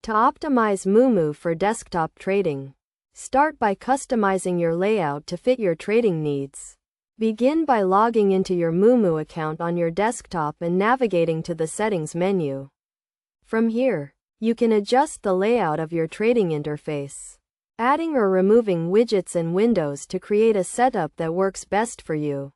To optimize Moomoo for desktop trading, start by customizing your layout to fit your trading needs. Begin by logging into your Moomoo account on your desktop and navigating to the Settings menu. From here, you can adjust the layout of your trading interface, adding or removing widgets and windows to create a setup that works best for you.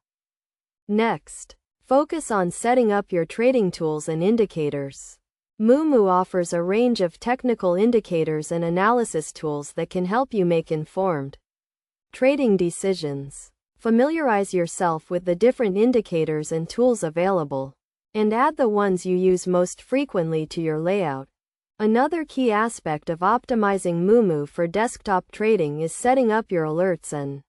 Next, focus on setting up your trading tools and indicators. Moomoo offers a range of technical indicators and analysis tools that can help you make informed trading decisions. Familiarize yourself with the different indicators and tools available, and add the ones you use most frequently to your layout. Another key aspect of optimizing Moomoo for desktop trading is setting up your alerts and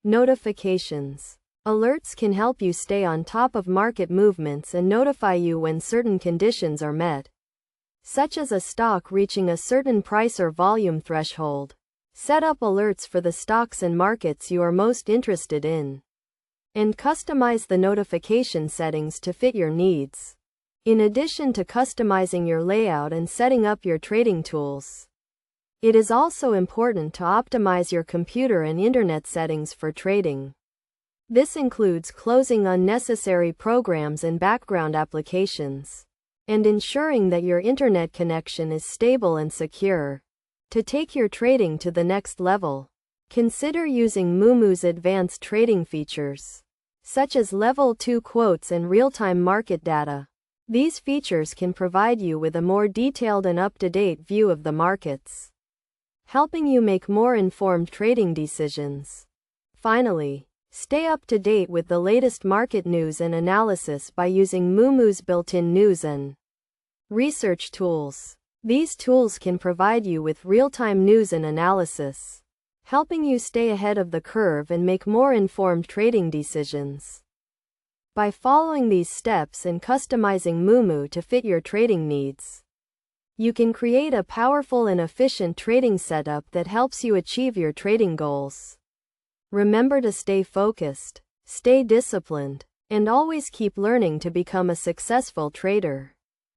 notifications. Alerts can help you stay on top of market movements and notify you when certain conditions are met, such as a stock reaching a certain price or volume threshold. Set up alerts for the stocks and markets you are most interested in, and customize the notification settings to fit your needs. In addition to customizing your layout and setting up your trading tools, it is also important to optimize your computer and internet settings for trading. This includes closing unnecessary programs and background applications, and ensuring that your internet connection is stable and secure. To take your trading to the next level, consider using Moomoo's advanced trading features, such as Level 2 quotes and real-time market data. These features can provide you with a more detailed and up-to-date view of the markets, helping you make more informed trading decisions. Finally, stay up to date with the latest market news and analysis by using Moomoo's built-in news and research tools. These tools can provide you with real-time news and analysis, helping you stay ahead of the curve and make more informed trading decisions. By following these steps and customizing Moomoo to fit your trading needs, you can create a powerful and efficient trading setup that helps you achieve your trading goals. Remember to stay focused, stay disciplined, and always keep learning to become a successful trader.